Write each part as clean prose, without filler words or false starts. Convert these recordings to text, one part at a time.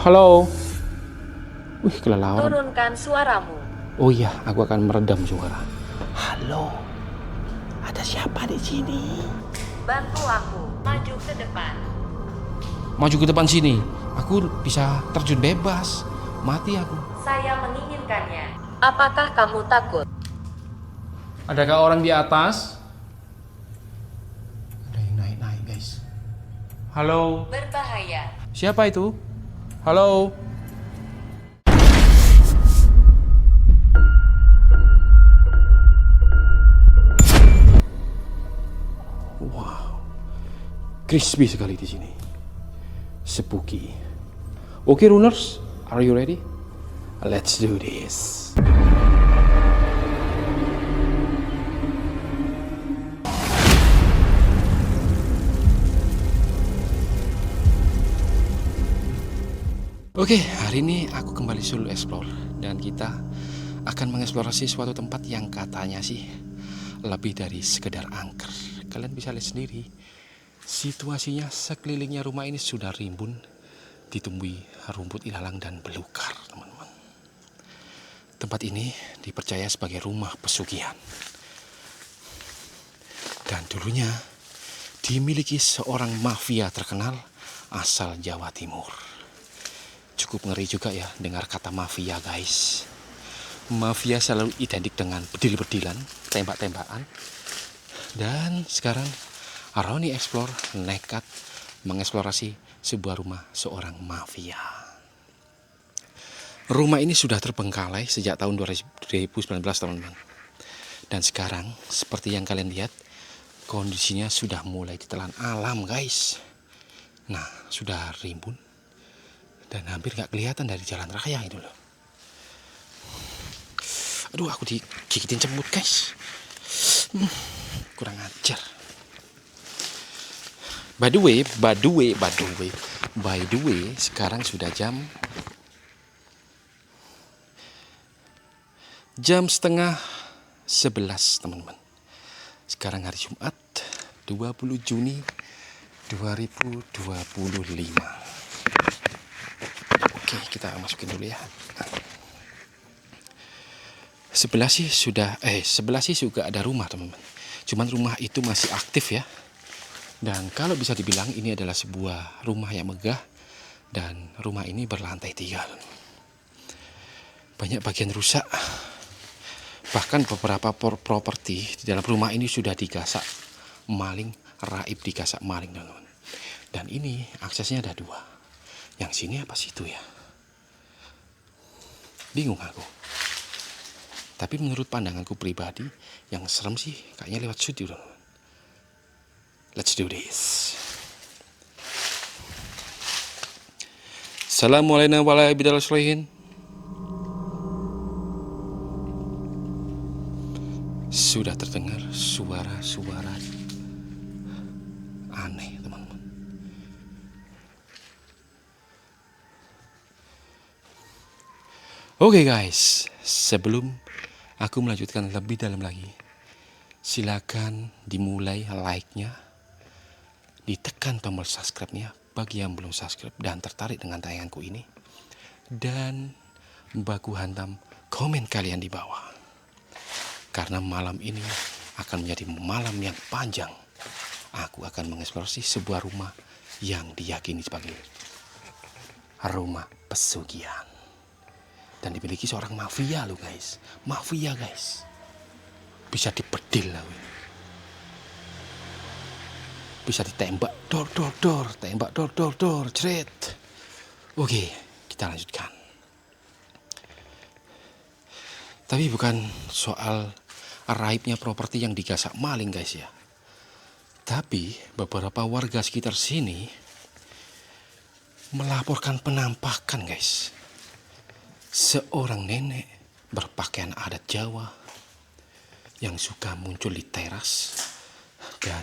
Halo. Wih, kelelawar. Turunkan suaramu. Oh iya, aku akan meredam suara. Halo. Ada siapa di sini? Bantu aku maju ke depan. Maju ke depan sini. Aku bisa terjun bebas. Mati aku. Saya menginginkannya. Apakah kamu takut? Adakah orang di atas? Ada yang naik-naik, guys. Halo. Berbahaya. Siapa itu? Halo. Wow. Crispy sekali di sini. Spooky. Okay, runners, are you ready? Let's do this. Oke, hari ini aku kembali solo explore dan kita akan mengeksplorasi suatu tempat yang katanya sih lebih dari sekedar angker. Kalian bisa lihat sendiri, situasinya sekelilingnya rumah ini sudah rimbun ditumbuhi rumput ilalang dan belukar, teman-teman. Tempat ini dipercaya sebagai rumah pesugihan. Dan dulunya dimiliki seorang mafia terkenal asal Jawa Timur. Cukup ngeri juga ya dengar kata mafia, guys. Mafia selalu identik dengan bedil-bedilan, tembak-tembakan. Dan sekarang Aroni Explore nekat mengeksplorasi sebuah rumah seorang mafia. Rumah ini sudah terbengkalai sejak tahun 2019, teman-teman. Dan sekarang seperti yang kalian lihat, kondisinya sudah mulai ditelan alam, guys. Nah, sudah rimbun dan hampir gak kelihatan dari jalan raya itu loh. Aduh, aku digigitin semut, guys. Kurang ajar. By the way, sekarang sudah jam setengah 11, teman-teman. Sekarang hari Jumat 20 Juni 2025. Oke, kita masukin dulu ya. Sebelah sih juga ada rumah, teman-teman. Cuman rumah itu masih aktif ya. Dan kalau bisa dibilang ini adalah sebuah rumah yang megah. Dan rumah ini berlantai 3. Banyak bagian rusak. Bahkan beberapa properti di dalam rumah ini sudah digasak maling, raib digasak maling, teman-teman. Dan ini aksesnya ada 2. Yang sini apa situ ya? Bingung aku. Tapi menurut pandanganku pribadi, yang serem sih kayaknya lewat situ. Let's do this. Assalamualaikum warahmatullahi wabarakatuh. Sudah terdengar suara-suara aneh, teman-teman. Oke, guys, sebelum aku melanjutkan lebih dalam lagi, silakan dimulai like-nya, ditekan tombol subscribe-nya bagi yang belum subscribe dan tertarik dengan tayanganku ini, dan baku hantam komen kalian di bawah. Karena malam ini akan menjadi malam yang panjang. Aku akan mengeksplorasi sebuah rumah yang diyakini sebagai rumah pesugihan. Dan dimiliki seorang mafia loh, guys. Mafia, guys. Bisa dipedil lah. Bisa ditembak dor. Tembak dor. Jret. Oke, kita lanjutkan. Tapi bukan soal raibnya properti yang digasak maling, guys ya. Tapi beberapa warga sekitar sini melaporkan penampakan, guys. Seorang nenek berpakaian adat Jawa yang suka muncul di teras dan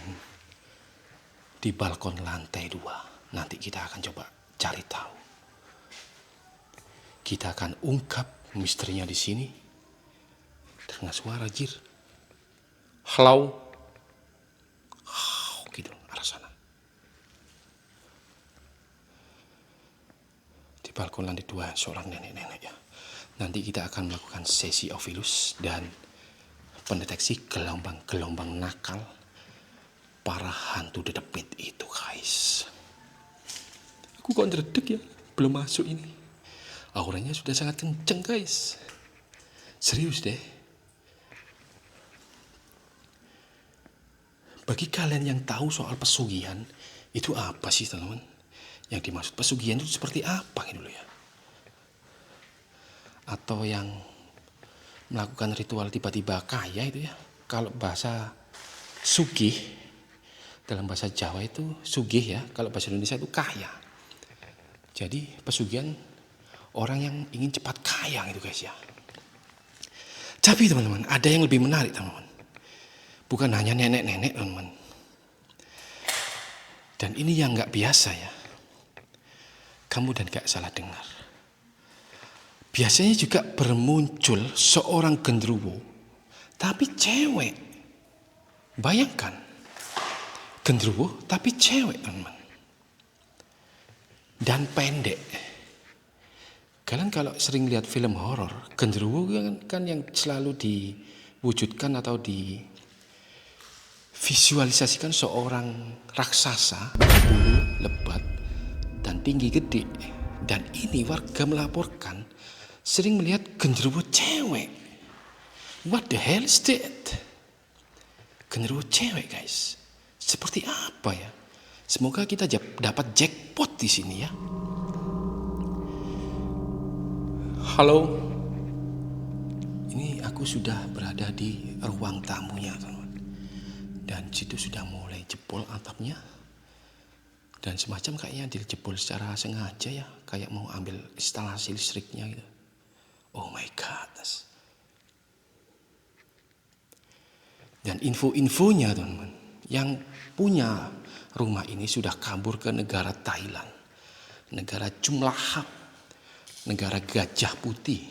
di balkon lantai 2. Nanti kita akan coba cari tahu. Kita akan ungkap misterinya di sini dengan suara jir. Halo. Gitu arah sana. Di balkon lantai 2 seorang nenek-nenek ya. Nanti kita akan melakukan sesi Ovilus dan pendeteksi gelombang-gelombang nakal para hantu dedepit itu guys. Aku kok ngedredeg ya, belum masuk ini. Auranya sudah sangat kenceng guys. Serius deh. Bagi kalian yang tahu soal pesugihan, itu apa sih teman-teman? Yang dimaksud pesugihan itu seperti apa gitu loh ya? Atau yang melakukan ritual tiba-tiba kaya itu ya? Kalau bahasa sugih, dalam bahasa Jawa itu sugih ya, kalau bahasa Indonesia itu kaya. Jadi pesugihan orang yang ingin cepat kaya gitu guys ya. Tapi teman-teman, ada yang lebih menarik teman-teman. Bukan hanya nenek-nenek teman-teman. Dan ini yang gak biasa ya. Kamu dan gak salah dengar. Biasanya juga bermuncul seorang genderuwo, tapi cewek. Bayangkan, genderuwo tapi cewek teman-teman. Dan pendek. Kalian kalau sering lihat film horor, genderuwo kan yang selalu diwujudkan atau divisualisasikan seorang raksasa berbulu lebat dan tinggi gede. Dan ini warga melaporkan sering melihat genderuwo cewek. What the hell is that? Genderuwo cewek guys. Seperti apa ya? Semoga kita dapat jackpot di sini ya. Halo. Ini aku sudah berada di ruang tamunya, teman-teman. Dan situ sudah mulai jebol atapnya. Dan semacam kayaknya dijebol secara sengaja ya, kayak mau ambil instalasi listriknya gitu. Oh my god. Dan info-infonya teman-teman, yang punya rumah ini sudah kabur ke negara Thailand, negara Chumlahap, negara gajah putih.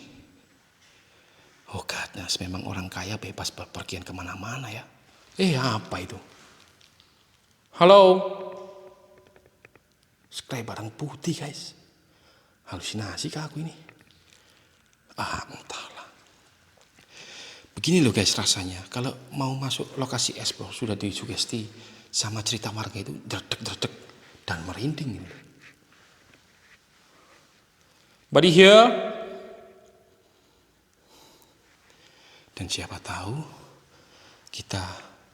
Oh goodness, memang orang kaya bebas berpergian kemana-mana ya. Apa itu? Halo. Sekali barang putih guys. Halusinasi kah aku ini? Entahlah. Begini loh guys rasanya, kalau mau masuk lokasi explore sudah disugesti sama cerita warga itu dredeg-dredeg dan merinding gitu. Buddy here. Dan siapa tahu kita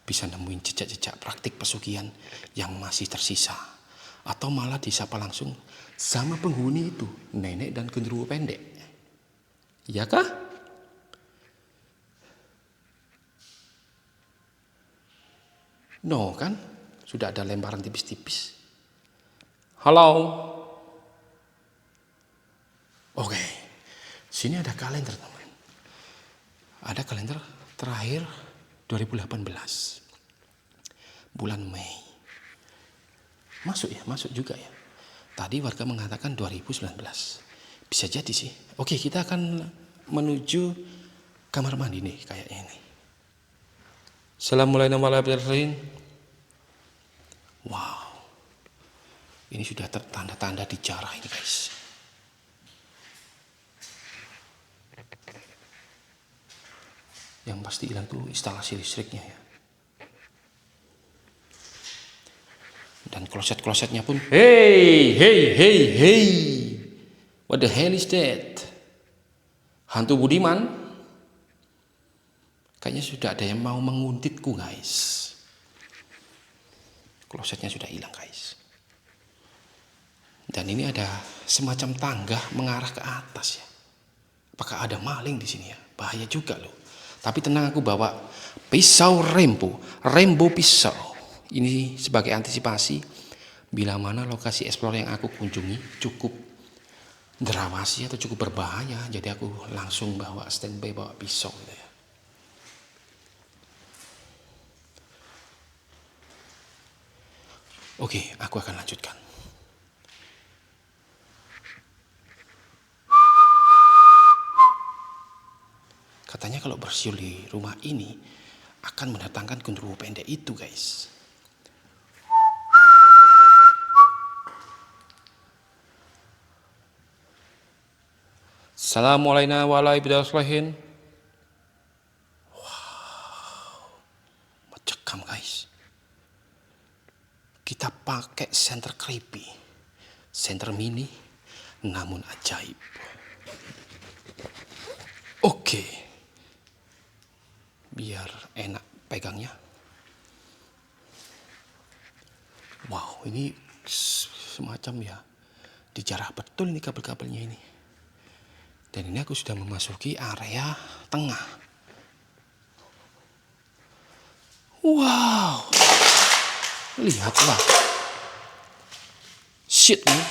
bisa nemuin jejak-jejak praktik pesugihan yang masih tersisa. Atau malah disapa langsung sama penghuni itu, nenek dan genderuwo pendek. Iya kah? No kan? Sudah ada lembaran tipis-tipis. Halo. Oke. Sini ada kalender teman. Ada kalender terakhir 2018. Bulan Mei. Masuk ya, masuk juga ya. Tadi warga mengatakan 2019. Bisa jadi sih. Oke, kita akan menuju kamar mandi nih kayaknya ini. Assalamualaikum. Wow. Ini sudah tertanda-tanda dijarah ini guys. Yang pasti hilang tuh instalasi listriknya ya. Dan kloset-klosetnya pun hey. What the hell is that? Hantu Budiman? Kayaknya sudah ada yang mau menguntitku guys. Klosetnya sudah hilang guys. Dan ini ada semacam tangga mengarah ke atas ya. Apakah ada maling di sini ya? Bahaya juga loh. Tapi tenang, aku bawa pisau Rembo pisau. Ini sebagai antisipasi bila mana lokasi explore yang aku kunjungi cukup derawasi atau cukup berbahaya. Jadi aku langsung bawa standby, bawa pisau gitu ya. Oke, aku akan lanjutkan. Katanya kalau bersiul di rumah ini akan mendatangkan genderuwo pendek itu guys. Assalamualaikum warahmatullahi wabarakatuh. Mencekam guys. Kita pakai senter creepy, senter mini, namun ajaib. Oke, biar enak pegangnya. Wow, ini semacam ya dijarah betul ini kabel-kabelnya ini. Dan ini aku sudah memasuki area tengah. Wow, lihatlah. Shit nih.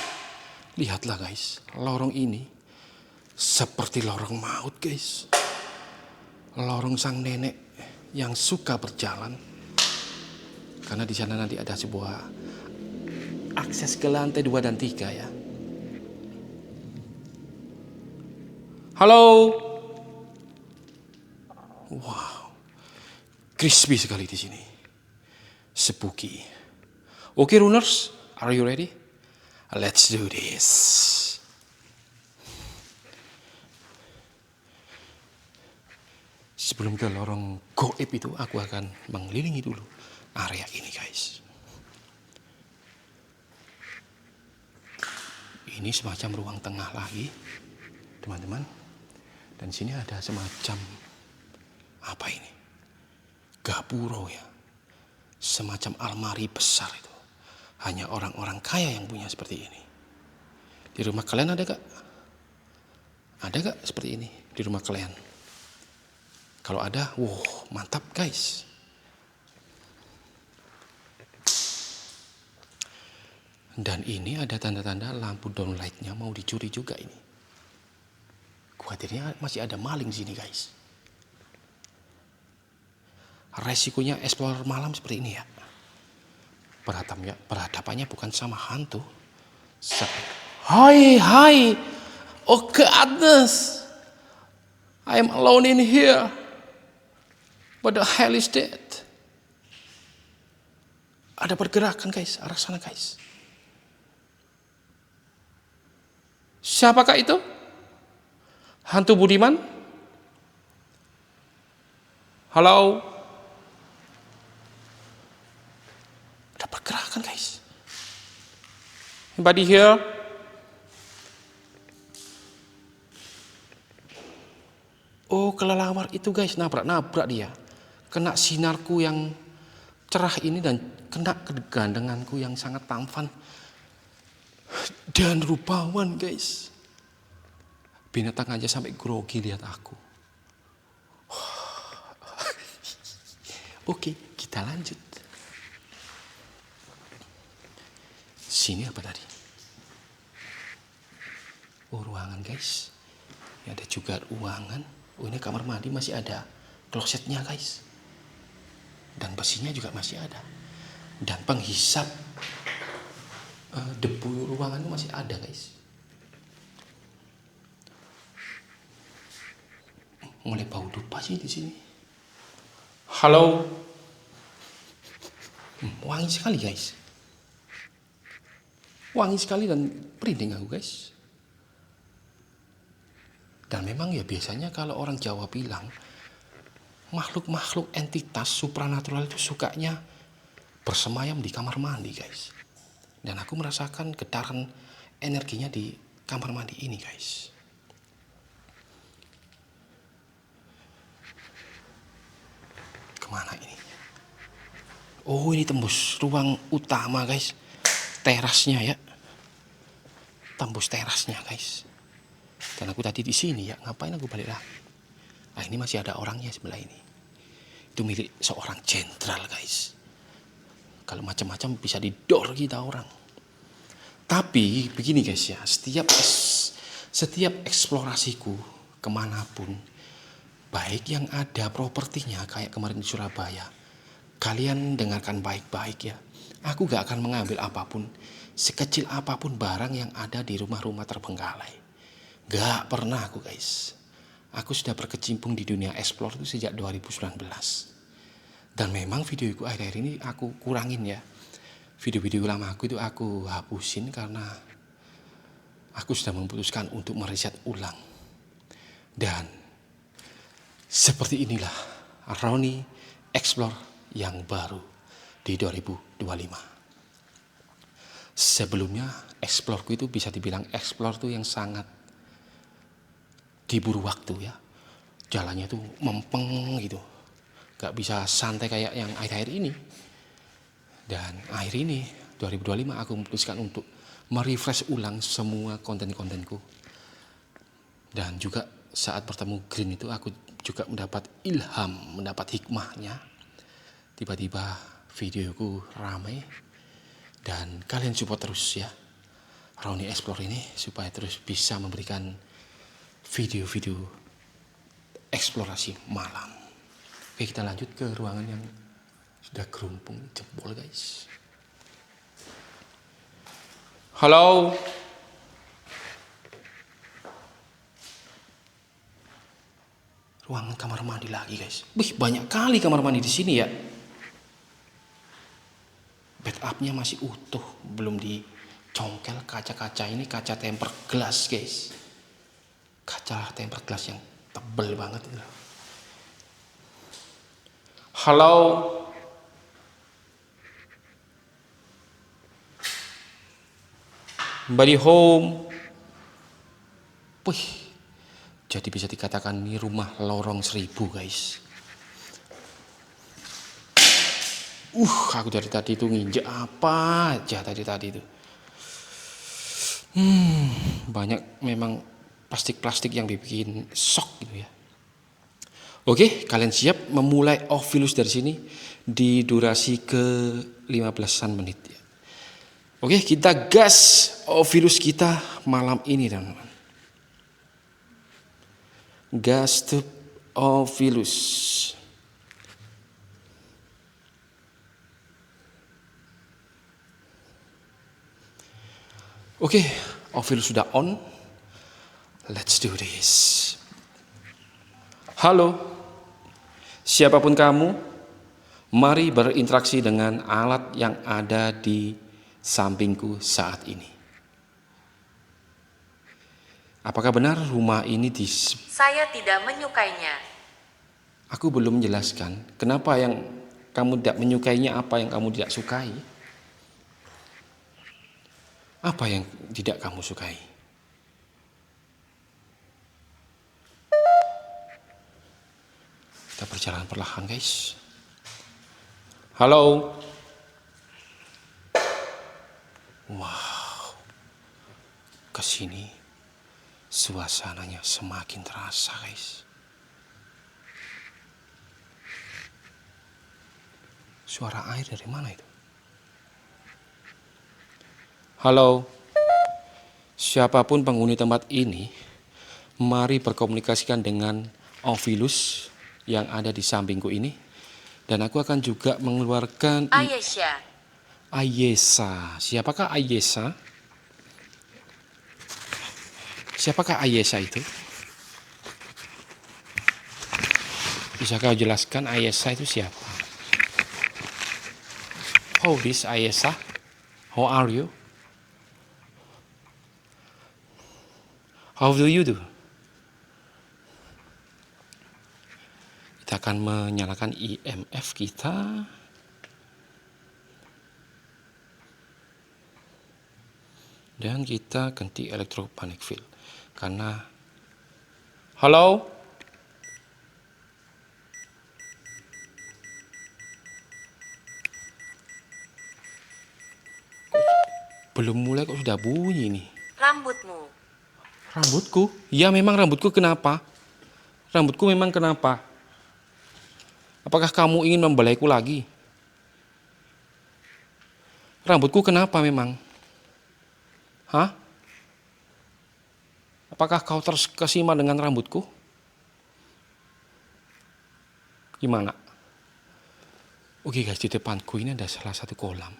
Lihatlah guys, lorong ini seperti lorong maut guys. Lorong sang nenek yang suka berjalan. Karena di sana nanti ada sebuah akses ke lantai 2 dan 3 ya. Halo. Wow. Crispy sekali di sini. Spooky. Oke, Runers, are you ready? Let's do this. Sebelum ke lorong goib itu, aku akan mengelilingi dulu area ini guys. Ini semacam ruang tengah lagi, teman-teman. Dan sini ada semacam apa ini? Gapuro ya. Semacam almari besar itu. Hanya orang-orang kaya yang punya seperti ini. Di rumah kalian ada gak? Ada gak seperti ini di rumah kalian? Kalau ada, wow, mantap guys. Dan ini ada tanda-tanda lampu downlightnya mau dicuri juga ini. Khawatirnya masih ada maling sini guys. Resikonya explorer malam seperti ini ya. Berhadapannya bukan sama hantu. Hai. Oh goodness. I am alone in here. What the hell is that? Ada pergerakan guys, arah sana guys. Siapakah itu? Hantu Budiman? Halo? Ada pergerakan guys. Anybody here? Oh, kelelawar itu guys, nabrak dia. Kena sinarku yang cerah ini dan kena kegandenganku yang sangat tampan. Dan rupawan guys. Binatang aja sampai grogi lihat aku. Oke, kita lanjut. Sini apa tadi? Oh, ruangan guys. Ini ada juga ruangan. Oh, ini kamar mandi masih ada klosetnya guys. Dan besinya juga masih ada. Dan penghisap debu ruangan itu masih ada guys. Mulai bau dupa sih di sini. Halo. Wangi sekali guys. Wangi sekali dan merinding aku guys. Dan memang ya biasanya kalau orang Jawa bilang makhluk-makhluk entitas supranatural itu sukanya bersemayam di kamar mandi guys. Dan aku merasakan getaran energinya di kamar mandi ini guys. Kemana ini? Oh, ini tembus ruang utama guys. Terasnya ya. Tembus terasnya guys. Dan aku tadi di sini ya, ngapain aku balik lagi? Ah, ini masih ada orangnya sebelah ini. Itu milik seorang jenderal guys. Kalau macam-macam bisa didor kita orang. Tapi begini guys ya, setiap eksplorasiku kemanapun, baik yang ada propertinya kayak kemarin di Surabaya, kalian dengarkan baik-baik ya. Aku gak akan mengambil apapun, sekecil apapun barang yang ada di rumah-rumah terbengkalai. Gak pernah aku guys. Aku sudah berkecimpung di dunia explore itu sejak 2019. Dan memang videoku akhir-akhir ini aku kurangin ya. Video-video lama aku itu aku hapusin karena aku sudah memutuskan untuk meriset ulang. Dan seperti inilah Roni Explore yang baru di 2025. Sebelumnya Exploreku itu bisa dibilang Explore tuh yang sangat diburu waktu ya. Jalannya tuh mempeng gitu, gak bisa santai kayak yang akhir-akhir ini. Dan akhir ini 2025 aku memutuskan untuk merefresh ulang semua konten-kontenku. Dan juga saat bertemu Green itu aku juga mendapat ilham, mendapat hikmahnya. Tiba-tiba videoku ramai dan kalian support terus ya Roni Explore ini supaya terus bisa memberikan video-video eksplorasi malam. Oke, kita lanjut ke ruangan yang sudah gerumpung jebol guys. Halo. Ruangan kamar mandi lagi guys. Wih, banyak kali kamar mandi di sini ya. Backupnya masih utuh, belum dicongkel. Kaca-kaca ini kaca tempered glass guys. Kaca tempered glass yang tebel banget itu. Halo. Body home. Wih, jadi bisa dikatakan ini rumah lorong 1000 guys. Aku dari tadi itu nginjek apa aja tadi itu. Banyak memang plastik-plastik yang bikin shock gitu ya. Oke, kalian siap memulai Ovilus dari sini di durasi ke 15-an menit ya. Oke, kita gas Ovilus kita malam ini teman-teman. Gas to Ovilus. Oke, Ovilus sudah on. Let's do this. Halo, siapapun kamu, mari berinteraksi dengan alat yang ada di sampingku saat ini. Apakah benar rumah ini Saya tidak menyukainya. Aku belum menjelaskan kenapa yang kamu tidak menyukainya, apa yang kamu tidak sukai. Apa yang tidak kamu sukai? Kita berjalan perlahan guys. Halo. Wow. Kesini suasananya semakin terasa guys. Suara air dari mana itu? Halo. Siapapun penghuni tempat ini, mari berkomunikasikan dengan Ovilus yang ada di sampingku ini. Dan aku akan juga mengeluarkan Ayesa. Siapakah Ayesa? Siapakah Ayesa itu? Bisa kau jelaskan Ayesa itu siapa? How is Ayesa? How are you? How do you do? Kita akan menyalakan IMF kita. Dan kita ganti electromagnetic field. Karena halo. Belum mulai kok sudah bunyi nih. Rambutmu. Rambutku? Ya memang rambutku kenapa? Rambutku memang kenapa? Apakah kamu ingin membelaiku lagi? Rambutku kenapa memang? Hah? Apakah kau terkesima dengan rambutku? Gimana? Oke guys, di depanku ini ada salah satu kolam.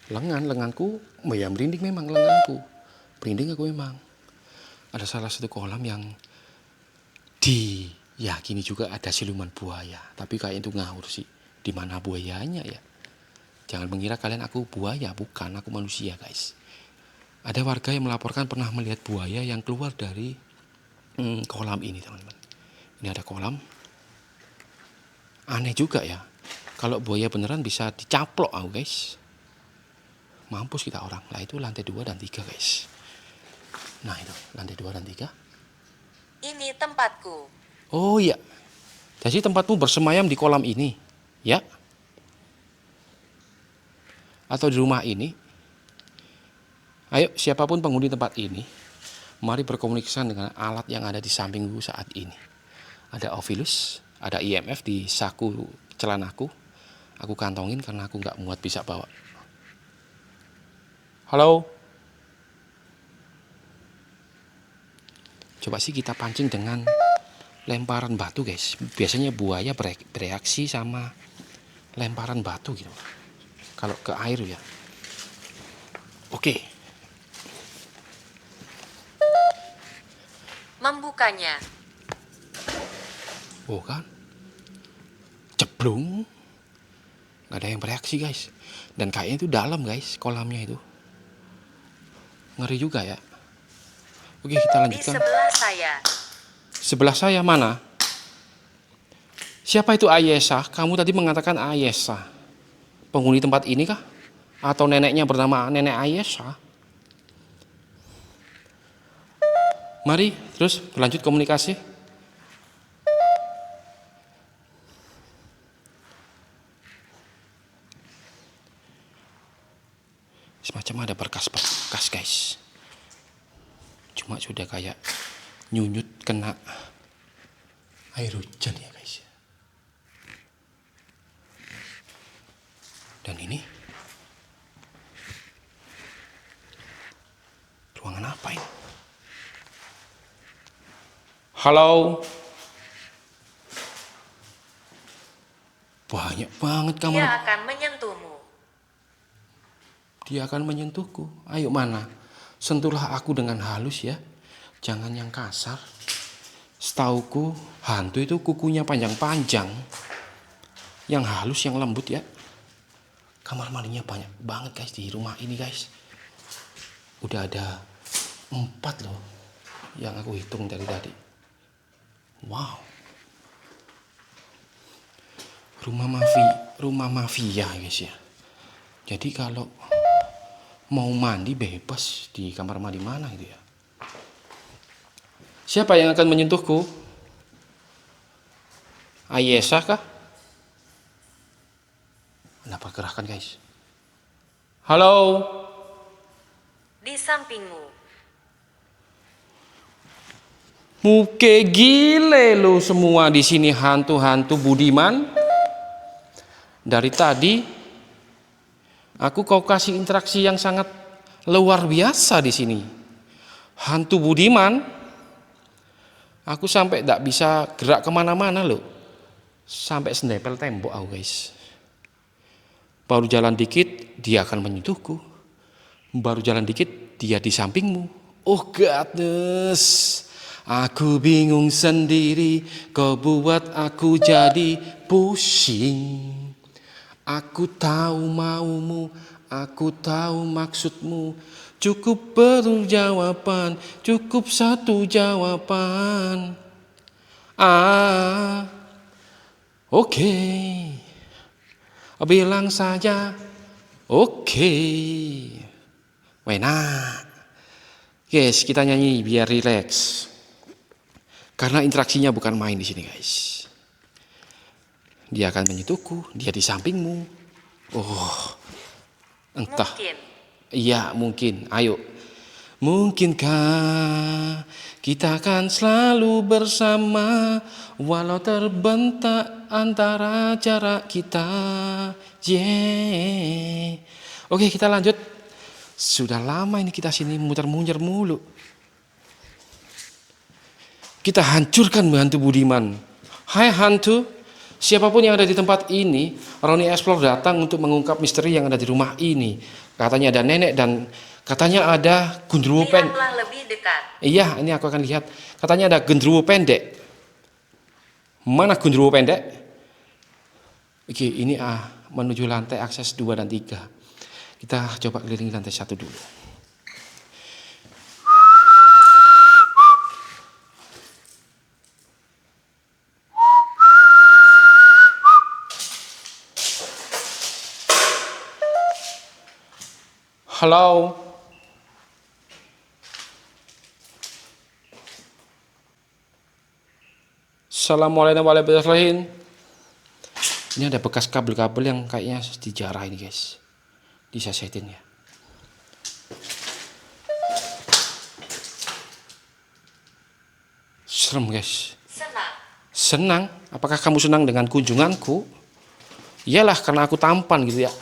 Lenganku, ya merinding memang lenganku. Merinding aku memang. Ada salah satu kolam yang diyakini juga ada siluman buaya. Tapi kayak itu ngawur sih. Di mana buayanya ya? Jangan mengira kalian aku buaya, bukan, aku manusia guys. Ada warga yang melaporkan pernah melihat buaya yang keluar dari kolam ini teman-teman. Ini ada kolam. Aneh juga ya. Kalau buaya beneran bisa dicaplok guys. Mampus kita orang. Lah itu lantai 2 dan 3 guys. Nah itu lantai 2 dan 3. Ini tempatku. Oh iya. Jadi tempatmu bersemayam di kolam ini, ya? Atau di rumah ini? Ayo, siapapun penghuni tempat ini, mari berkomunikasi dengan alat yang ada di sampingku saat ini. Ada Ovilus, ada IMF di saku celanaku. Aku kantongin karena aku nggak muat bisa bawa. Halo? Coba sih kita pancing dengan lemparan batu guys. Biasanya buaya bereaksi sama lemparan batu gitu. Kalau ke air ya. Oke. Membukanya. Oh kan. Ceblung. Gak ada yang bereaksi guys. Dan kayaknya itu dalam guys kolamnya itu. Ngeri juga ya. Oke kita Di lanjutkan. sebelah saya. Sebelah saya mana? Siapa itu Ayesha? Kamu tadi mengatakan Ayesha. Penghuni tempat ini kah? Atau neneknya bernama Nenek Ayesha? Mari terus berlanjut komunikasi. Semacam ada berkas-berkas guys. Cuma sudah kayak nyunyut kena air hujan ya guys. Dan ini ruangan apa ini? Halo. Banyak banget Dia kamar. akan menyentuhmu. Dia akan menyentuhku. Ayo mana? Sentuhlah aku dengan halus ya. Jangan yang kasar. Setauku hantu itu kukunya panjang-panjang. Yang halus, yang lembut ya. Kamar mandinya banyak banget guys di rumah ini guys. Udah ada 4 loh. Yang aku hitung dari tadi. Wow. Rumah mafia guys ya. Jadi kalau mau mandi bebas di kamar mandi mana gitu ya. Siapa yang akan menyentuhku? Ayesha kah? Kenapa gerahkan guys? Halo. Di sampingmu. Muke gile lu semua di sini hantu-hantu Budiman. Dari tadi aku kau kasih interaksi yang sangat luar biasa di sini. Hantu Budiman. Aku sampai tidak bisa gerak kemana-mana loh. Sampai senepel tembok aku guys. Baru jalan dikit dia akan menyentuhku. Baru jalan dikit dia di sampingmu. Oh goodness. Aku bingung sendiri. Kau buat aku jadi pusing. Aku tahu maumu, aku tahu maksudmu. Cukup jawaban, cukup satu jawaban. Oke. Bilang saja, oke. Enak. Guys, kita nyanyi biar rileks. Karena interaksinya bukan main di sini guys. Dia akan menyentuhku, dia di sampingmu. Oh, entah. Mungkin. Iya mungkin, ayo. Mungkinkah kita akan selalu bersama walau terbentak antara jarak kita. Yeah. Oke kita lanjut. Sudah lama ini kita sini muter-muter mulu. Kita hancurkan hantu Budiman. Hai hantu, siapapun yang ada di tempat ini, Roni Explore datang untuk mengungkap misteri yang ada di rumah ini. Katanya ada nenek dan katanya ada gundruwo pendek. Lihatlah lebih dekat. Iya, ini aku akan lihat. Katanya ada gundruwo pendek. Mana gundruwo pendek? Oke, ini menuju lantai akses 2 dan 3. Kita coba keliling lantai 1 dulu. Halo. Assalamualaikum warahmatullahi wabarakatuh. Ini ada bekas kabel-kabel yang kayaknya dijarah ini guys. Disasetin ya. Serem guys. Senang. Senang? Apakah kamu senang dengan kunjunganku? Iyalah, karena aku tampan gitu ya.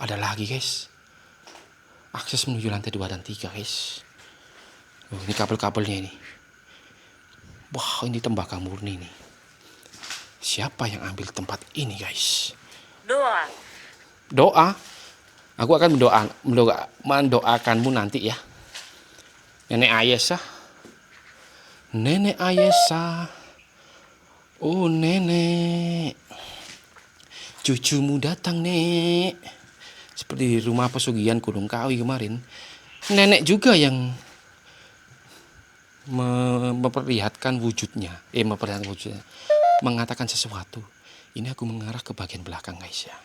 Ada lagi guys. Akses menuju lantai 2 dan 3 guys. Oh, ini kabel-kabelnya ini. Wah, ini tembaga murni nih. Siapa yang ambil tempat ini guys? Doa. Doa. Aku akan mendoakanmu nanti ya. Nenek Ayesah. Nenek Ayesah. Oh nenek. Cucumu datang nek. Seperti di rumah pesugihan Gunung Kawi kemarin. Nenek juga yang memperlihatkan wujudnya. Mengatakan sesuatu. Ini aku mengarah ke bagian belakang guys ya.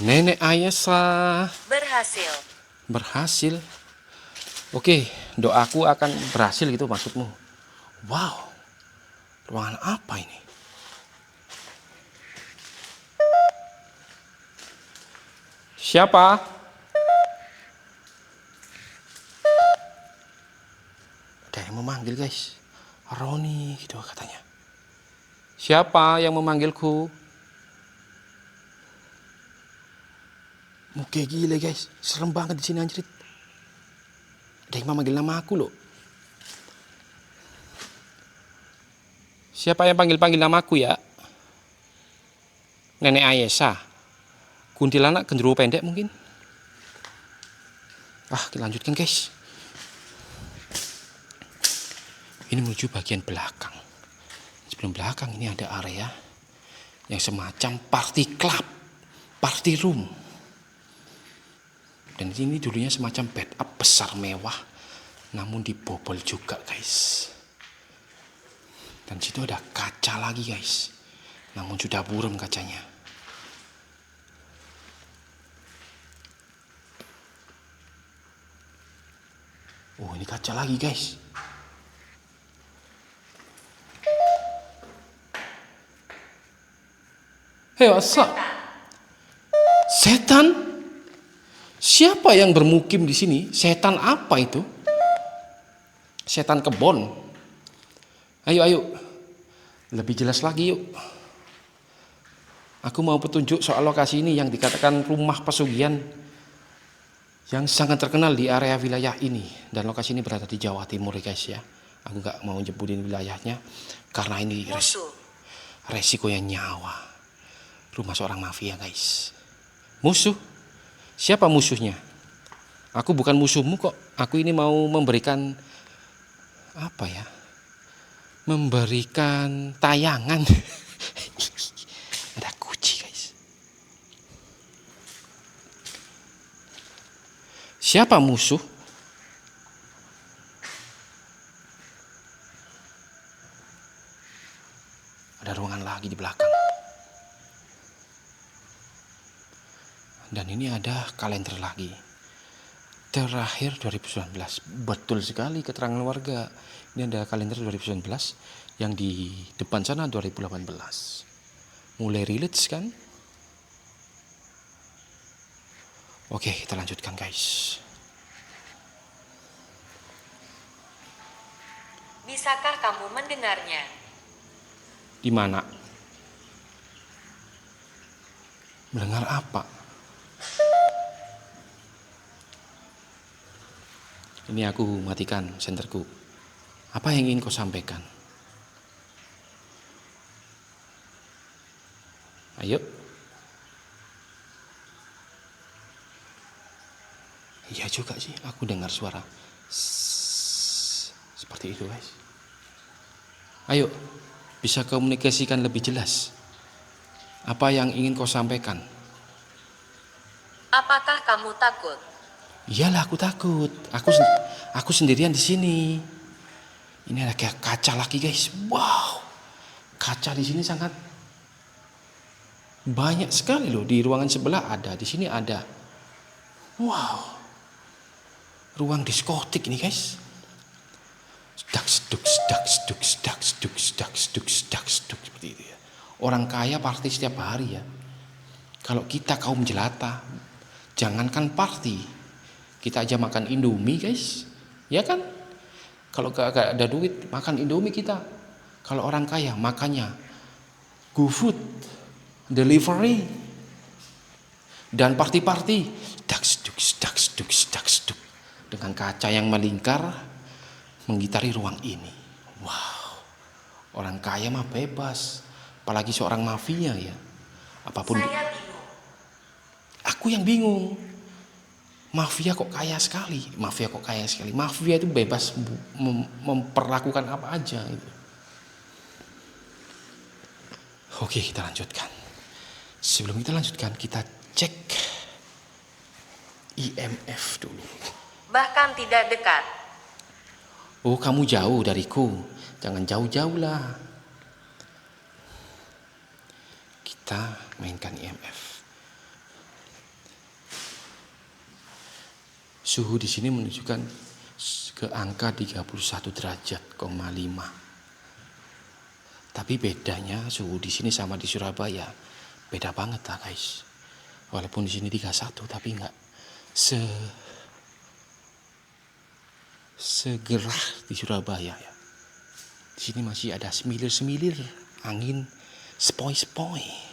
Nenek Ayesah. Berhasil. Berhasil. Oke, doaku akan berhasil gitu maksudmu. Wow. Ruangan apa ini? Siapa? Ada yang memanggil guys. Roni gitu katanya. Siapa yang memanggilku? Muka gila guys. Serem banget di sini anjrit. Ada yang memanggil nama aku loh. Siapa yang panggil-panggil namaku ya? Nenek Ayesah. Kuntilanak genderuwo pendek mungkin. Kita lanjutkan guys. Ini menuju bagian belakang. Sebelum belakang ini ada area yang semacam party club, party room. Dan ini dulunya semacam bed up besar mewah, namun dibobol juga guys. Dan situ ada kaca lagi guys, namun sudah buram kacanya. Oh ini kaca lagi guys. Hei asa. Setan? Siapa yang bermukim di sini? Setan apa itu? Setan kebon. Ayo. Lebih jelas lagi yuk. Aku mau petunjuk soal lokasi ini yang dikatakan rumah pesugihan yang sangat terkenal di area wilayah ini. Dan lokasi ini berada di Jawa Timur guys ya. Aku gak mau nyebutin wilayahnya karena ini resikonya nyawa. Rumah seorang mafia guys. Musuh? Siapa musuhnya? Aku bukan musuhmu kok. Aku ini mau memberikan apa ya? Memberikan tayangan. Ada kucing guys. Siapa musuh? Ada ruangan lagi di belakang. Dan ini ada kalender lagi. Terakhir 2019. Betul sekali keterangan warga. Ini ada kalender 2019 yang di depan sana 2018. Mulai relate kan? Oke, kita lanjutkan guys. Bisakah kamu mendengarnya? Di mana? Mendengar apa? Ini aku matikan senterku. Apa yang ingin kau sampaikan? Ayo. Iya juga sih, aku dengar suara seperti itu guys. Ayo, bisa komunikasikan lebih jelas. Apa yang ingin kau sampaikan? Apakah kamu takut? Iyalah aku takut. Aku sendirian di sini. Ini ada kayak kaca lagi guys. Wow. Kaca di sini sangat Banyak sekali loh, di ruangan sebelah ada, di sini ada. Wow, ruang diskotik ini guys. Seperti itu ya. Orang kaya party setiap hari ya. Kalau kita kaum jelata, jangankan party, kita aja makan Indomie guys, ya kan? Kalau gak ada duit makan Indomie kita. Kalau orang kaya makannya GoFood, delivery, dan party-party. Dengan kaca yang melingkar mengitari ruang ini. Wow, orang kaya mah bebas, apalagi seorang mafia ya. Apapun. Saya bingung. Aku yang bingung. Mafia kok kaya sekali. Mafia itu bebas memperlakukan apa aja gitu. Oke, kita lanjutkan. Sebelum kita lanjutkan, kita cek IMF dulu. Bahkan tidak dekat. Oh, kamu jauh dariku. Jangan jauh-jauh lah. Kita mainkan IMF. Suhu di sini menunjukkan ke angka 31 derajat, 5. Tapi bedanya suhu di sini sama di Surabaya. Beda banget lah guys. Walaupun di sini 31 tapi enggak segerah di Surabaya ya. Di sini masih ada semilir-semilir angin sepoi-sepoi.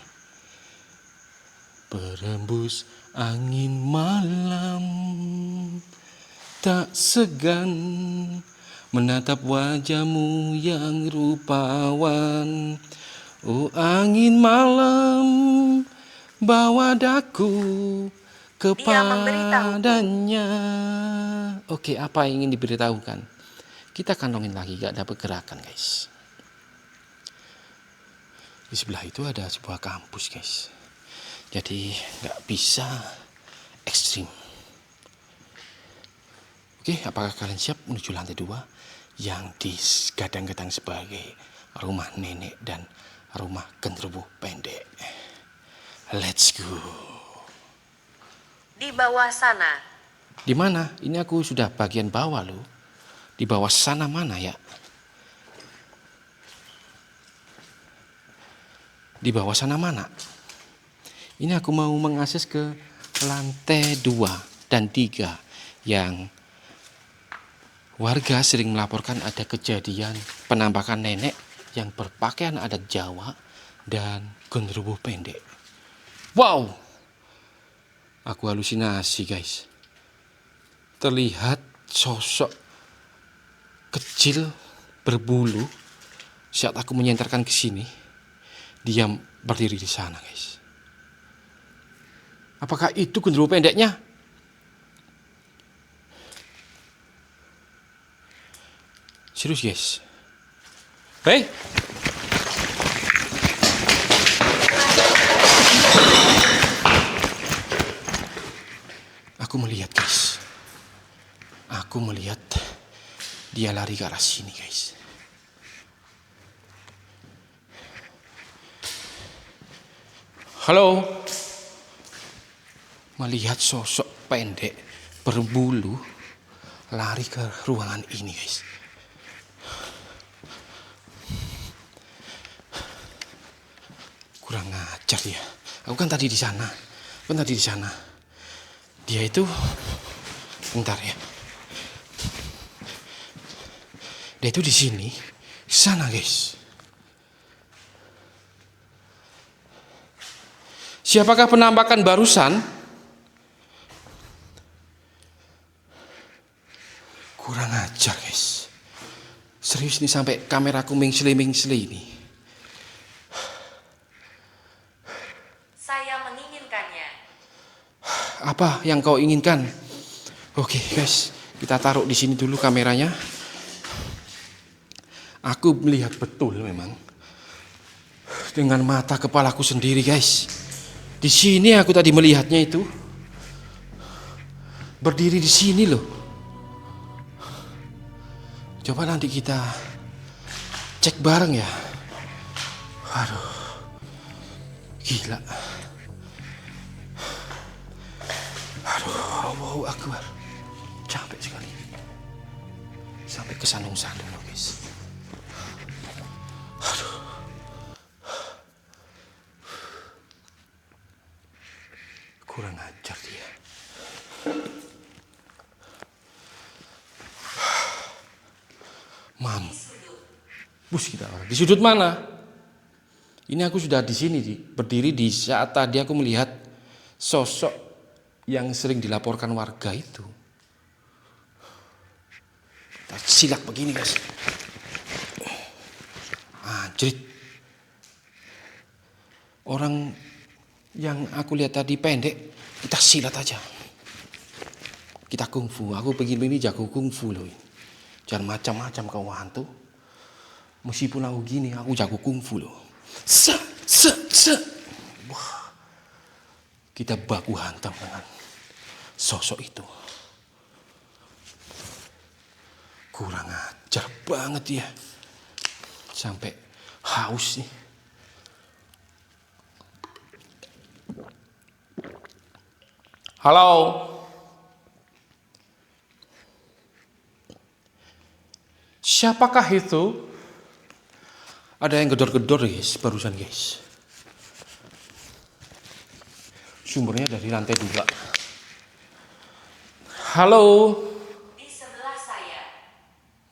Berembus angin malam, tak segan menatap wajahmu yang rupawan. Oh angin malam, bawa daku kepadanya. Oke, apa yang ingin diberitahukan? Kita kantongin lagi, gak ada pergerakan guys. Di sebelah itu ada sebuah kampus guys. Jadi gak bisa ekstrim. Oke, apakah kalian siap menuju lantai 2 yang digadang-gadang sebagai rumah nenek dan rumah genderuwo pendek? Let's go. Di bawah sana. Di mana? Ini aku sudah bagian bawah loh. Di bawah sana mana ya? Di bawah sana mana? Ini aku mau mengakses ke lantai 2 dan 3 yang warga sering melaporkan ada kejadian penampakan nenek yang berpakaian adat Jawa dan genderuwo pendek. Wow! Aku halusinasi guys. Terlihat sosok kecil berbulu saat aku menyenterkan ke sini. Dia berdiri di sana guys. Apakah itu genderuwo pendeknya? Serius guys. Hei. Aku melihat guys. Aku melihat dia lari ke arah sini guys. Halo. Melihat sosok pendek berbulu lari ke ruangan ini guys. Kurang ajar dia. Aku kan tadi di sana. Dia itu bentar ya. Dia itu di sini, sana guys. Siapakah penampakan barusan? Kurang ajar guys. Serius nih sampai kameraku mengseli ini. Saya menginginkannya. Apa yang kau inginkan? Oke guys, kita taruh di sini dulu kameranya. Aku melihat betul memang dengan mata kepalaku sendiri guys. Di sini aku tadi melihatnya itu berdiri di sini loh. Coba nanti kita cek bareng ya. Waduh, Gila. Aduh, Allahu Akbar. Capek sekali. Sampai kesandung-sandung loh guys. Aduh. Kurang ajar dia. Mampus kita orang. Di sudut mana? Ini aku sudah di sini, berdiri di saat tadi aku melihat sosok yang sering dilaporkan warga itu. Kita silat begini guys. Anjrit. Orang yang aku lihat tadi pendek, kita silat aja. Kita kungfu. Aku begini jago kungfu loh. Jangan macam-macam kau hantu. Meskipun aku gini, aku jago kungfu loh. Se. Wah. Kita baku hantam dengan sosok itu. Kurang ajar banget dia. Sampai haus nih. Halo. Siapakah itu? Ada yang gedor-gedor guys, barusan guys. Sumbernya dari lantai 2. Halo. Di sebelah saya.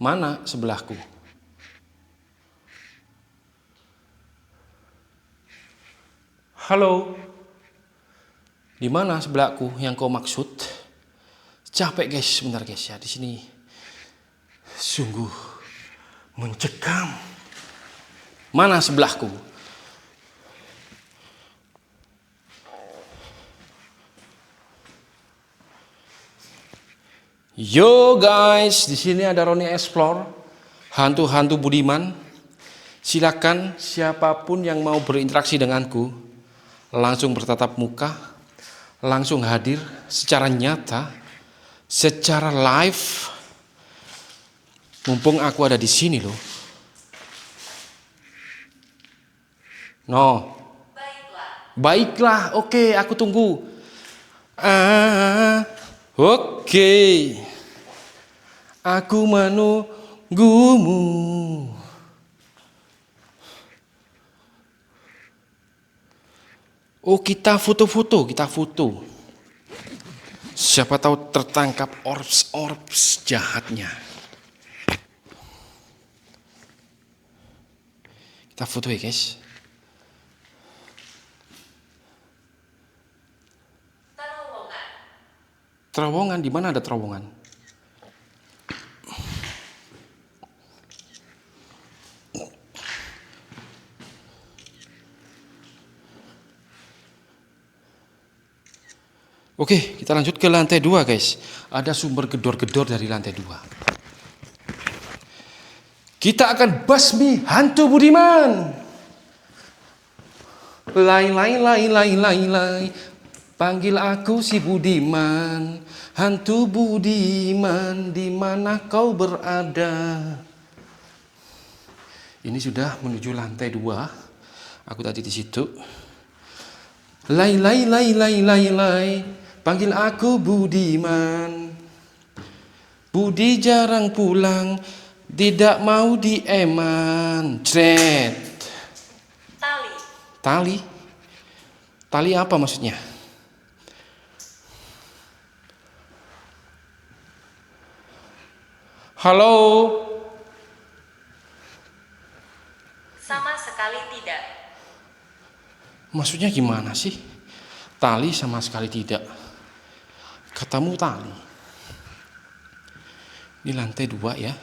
Mana sebelahku? Halo. Di mana sebelahku yang kau maksud? Capek guys, sebentar guys ya. Di sini sungguh mencekam. Mana sebelahku? Yo guys, di sini ada Roni Explore, hantu-hantu Budiman. Silakan siapapun yang mau berinteraksi denganku, langsung bertatap muka, langsung hadir secara nyata, secara live. Mumpung aku ada di sini loh. No. Baiklah, oke, aku tunggu. Oke. Aku menunggumu. Oh, kita foto-foto, Siapa tahu tertangkap orbs jahatnya. Kita foto ya, guys. Terowongan, di mana ada terowongan? Oke, kita lanjut ke lantai 2 guys. Ada sumber gedor-gedor dari lantai 2. Kita akan basmi hantu Budiman. Lai. Panggil aku si Budiman, hantu Budiman, di mana kau berada? Ini sudah menuju lantai 2. Aku tadi di situ. Lai. Panggil aku Budiman. Budi jarang pulang, tidak mau dieman. Cret. Tali? Tali apa maksudnya? Halo? Sama sekali tidak. Maksudnya gimana sih? Tali sama sekali tidak. Katamu tali. Ini lantai 2 ya.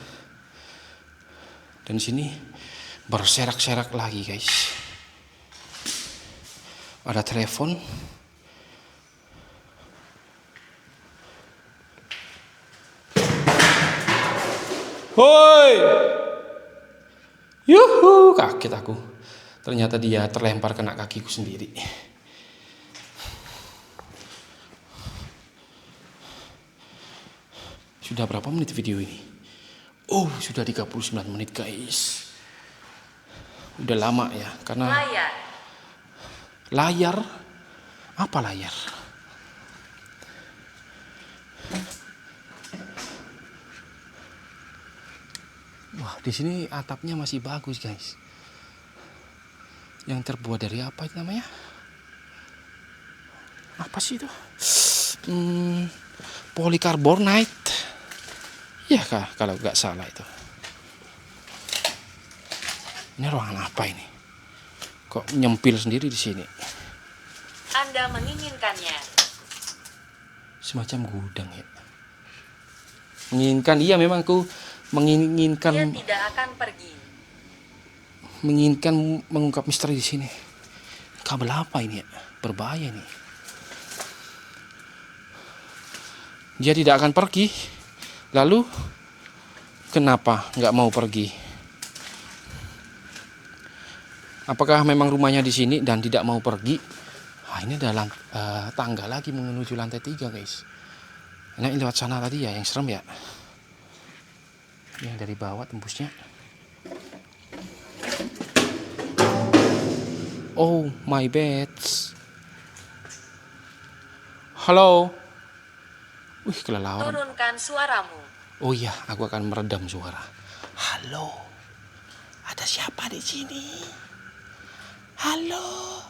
Dan sini berserak-serak lagi guys. Ada telepon. Hoi! Yuhu, kaget aku. Ternyata dia terlempar kena kakiku sendiri. Sudah berapa menit video ini? Oh, sudah 39 menit guys. Udah lama ya, karena Layar? Apa layar? Wah, di sini atapnya masih bagus, guys. Yang terbuat dari apa itu namanya? Apa sih itu? Polikarbonate. Ya kah, kalau nggak salah itu. Ini ruangan apa ini? Kok nyempil sendiri di sini? Anda menginginkannya. Semacam gudang ya. Menginginkan, iya memang aku Dia menginginkan tidak akan pergi. mengungkap misteri di sini. Kabel apa ini ya? Berbahaya nih. Dia tidak akan pergi. Lalu kenapa nggak mau pergi? Apakah memang rumahnya di sini dan tidak mau pergi? Ini ada tangga lagi menuju lantai 3, guys. Ini lewat sana tadi ya, yang serem ya. Yang dari bawah tembusnya. Oh my bed. Halo. Wih, kelelawar. Turunkan suaramu. Oh iya, aku akan meredam suara. Halo. Ada siapa di sini? Halo.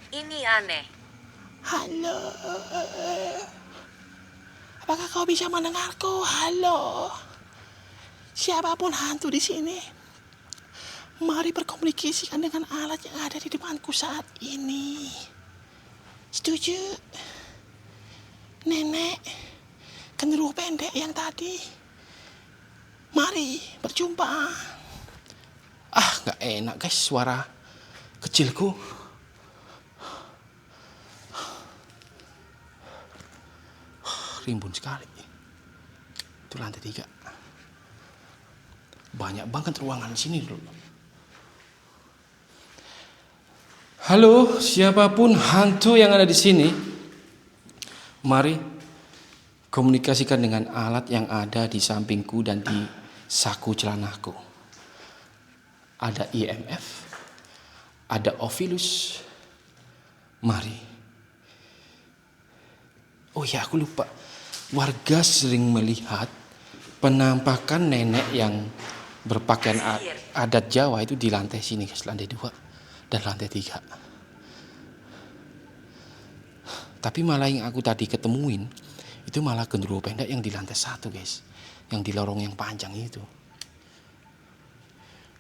Ini aneh. Halo. Apakah kau bisa mendengarku? Halo. Siapapun hantu di sini, mari berkomunikasikan dengan alat yang ada di depanku saat ini. Setuju? Nenek, genderuwo pendek yang tadi. Mari berjumpa. Nggak enak, guys, suara kecilku. Rimbun sekali. Itu lantai 3. Banyak banget ruangan di sini dulu. Halo, siapapun hantu yang ada di sini, mari komunikasikan dengan alat yang ada di sampingku dan di saku celanaku. Ada IMF, ada Ovilus. Mari. Oh ya, aku lupa. Warga sering melihat penampakan nenek yang berpakaian adat Jawa itu di lantai sini, guys, lantai 2 dan lantai 3. Tapi malah yang aku tadi ketemuin itu malah genderuwo pendek yang di lantai 1, guys, yang di lorong yang panjang itu.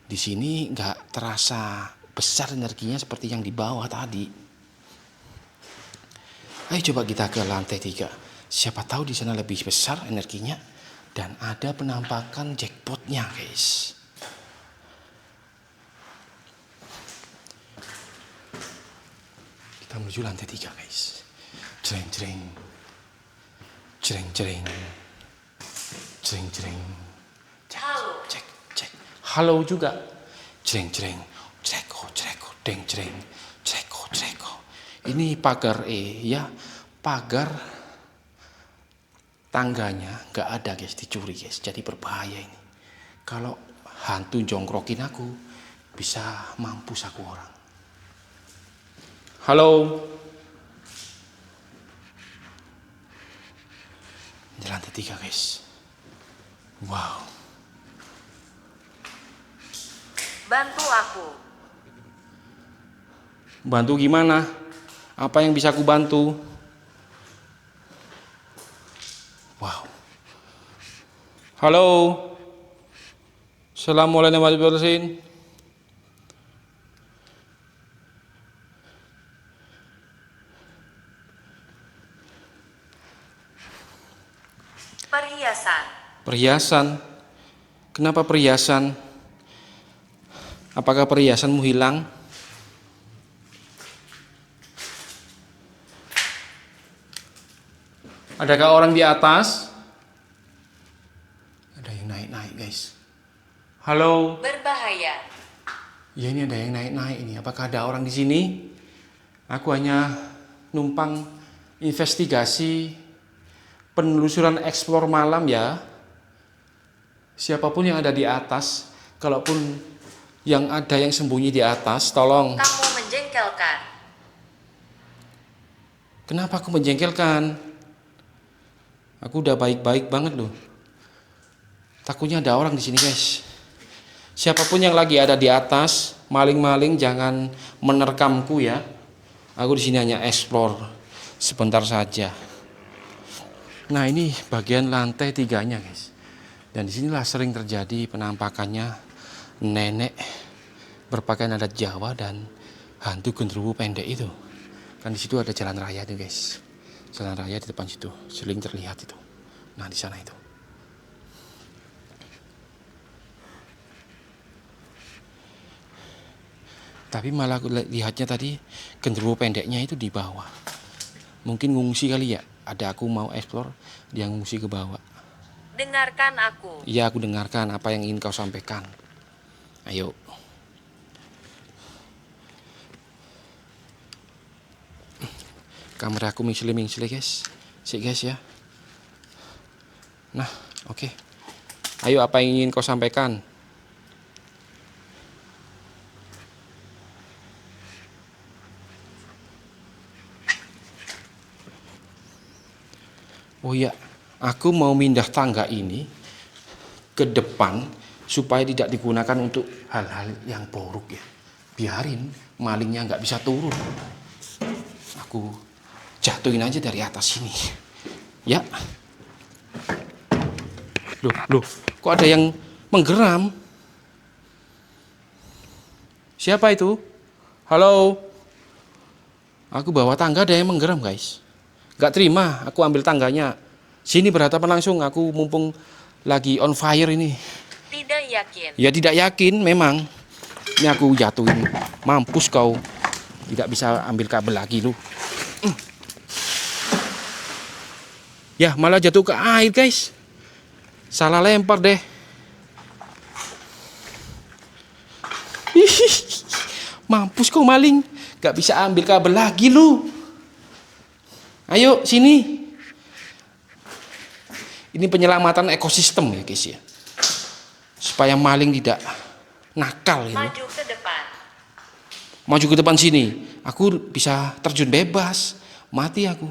Di sini nggak terasa besar energinya seperti yang di bawah tadi. Ayo coba kita ke lantai 3. Siapa tahu di sana lebih besar energinya dan ada penampakan jackpotnya, guys. Kita menuju lantai 3, guys. Jreng jreng. Jreng jreng. Jreng jreng. Halo. Cek cek. Halo juga. Jreng jreng. Jreko jreko deng jreng. Jreko jreko. Ini pagar ya. Pagar tangganya nggak ada, guys, dicuri, guys. Jadi berbahaya ini. Kalau hantu jongkrokin aku, bisa mampus aku orang. Halo. Di lantai 3, guys. Wow. Bantu aku. Bantu gimana? Apa yang bisa aku bantu? Wow. Halo. Assalamualaikum warahmatullahi wabarakatuh. Perhiasan. Perhiasan. Kenapa perhiasan? Apakah perhiasanmu hilang? Adakah orang di atas? Ada yang naik-naik, guys. Halo. Berbahaya. Ya, ini ada yang naik-naik ini. Apakah ada orang di sini? Aku hanya numpang investigasi, penelusuran eksplor malam ya. Siapapun yang ada di atas, kalaupun yang ada yang sembunyi di atas, tolong. Kamu menjengkelkan. Kenapa aku menjengkelkan? Aku udah baik-baik banget loh. Takutnya ada orang di sini, guys. Siapapun yang lagi ada di atas, maling-maling jangan menerkamku ya. Aku di sini hanya explore sebentar saja. Nah, ini bagian lantai 3-nya, guys. Dan disinilah sering terjadi penampakannya nenek berpakaian adat Jawa dan hantu genderuwo pendek itu. Kan di situ ada jalan raya tuh, guys. Jalan raya di depan situ, sering terlihat itu. Nah, di sana itu. Tapi malah aku lihatnya tadi genderuwo pendeknya itu di bawah. Mungkin ngungsi kali ya. Ada aku mau explore, dia ngungsi ke bawah. Dengarkan aku. Iya, aku dengarkan apa yang ingin kau sampaikan. Ayo. Kamera aku mingsili-mingsili, guys. Sik, guys ya. Nah, oke. Ayo, apa yang ingin kau sampaikan? Oh iya, aku mau pindah tangga ini ke depan supaya tidak digunakan untuk hal-hal yang buruk ya. Biarin malingnya nggak bisa turun. Aku jatuhin aja dari atas sini. Ya. Loh, kok ada yang menggeram? Siapa itu? Halo? Aku bawa tangga ada yang menggeram, guys. Gak terima, aku ambil tangganya. Sini berhadapan langsung, aku mumpung lagi on fire ini. Tidak yakin. Ya tidak yakin memang. Ini aku jatuhin. Mampus kau. Tidak bisa ambil kabel lagi lu. Ya malah jatuh ke air, guys. Salah lempar deh. Mampus kau maling. Gak bisa ambil kabel lagi lu. Ayo sini. Ini penyelamatan ekosistem ya, guys ya. Supaya maling tidak nakal gitu. Maju ke depan. Maju ke depan sini. Aku bisa terjun bebas. Mati aku.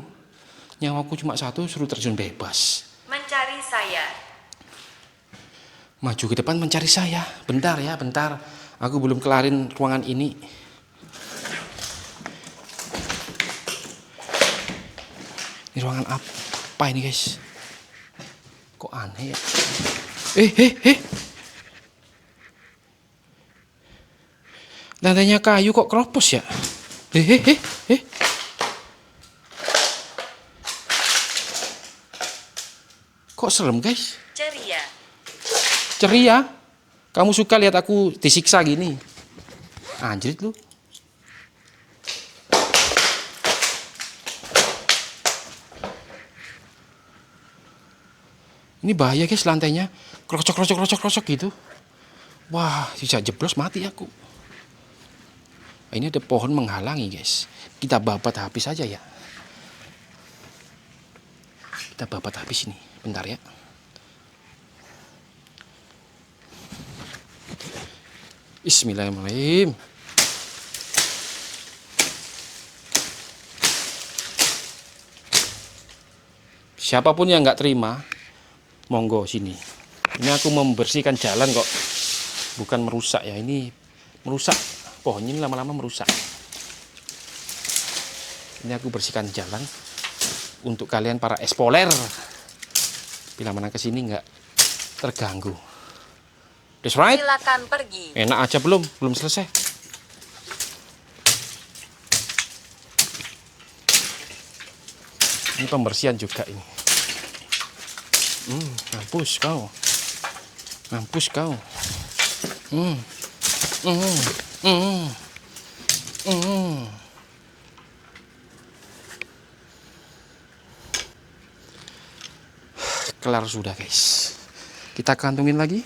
Nyawaku cuma satu, suruh terjun bebas. Mencari saya. Maju ke depan mencari saya. Bentar ya, bentar. Aku belum kelarin ruangan ini. Ini ruangan apa ini, guys? Kok aneh ya? Lantainya kayu kok keropos ya? Kok serem, guys? Ceria. Ceria? Kamu suka lihat aku disiksa gini? Anjrit lu. Ini bahaya, guys, lantainya. Krocok gitu. Wah, bisa jeblos mati aku. Ini ada pohon menghalangi, guys. Kita babat habis aja ya. Kita babat habis ini. Bentar ya. Bismillahirrahmanirrahim. Siapapun yang nggak terima, monggo sini. Ini aku membersihkan jalan kok, bukan merusak ya. Ini merusak, pohonnya ini lama-lama merusak. Ini aku bersihkan jalan untuk kalian para explorer. Bila mana kesini nggak terganggu. That's right. Silakan pergi. Enak aja belum selesai. Ini pembersihan juga ini. Mampus kau. Mampus kau. Kelar sudah, guys. Kita kantongin lagi.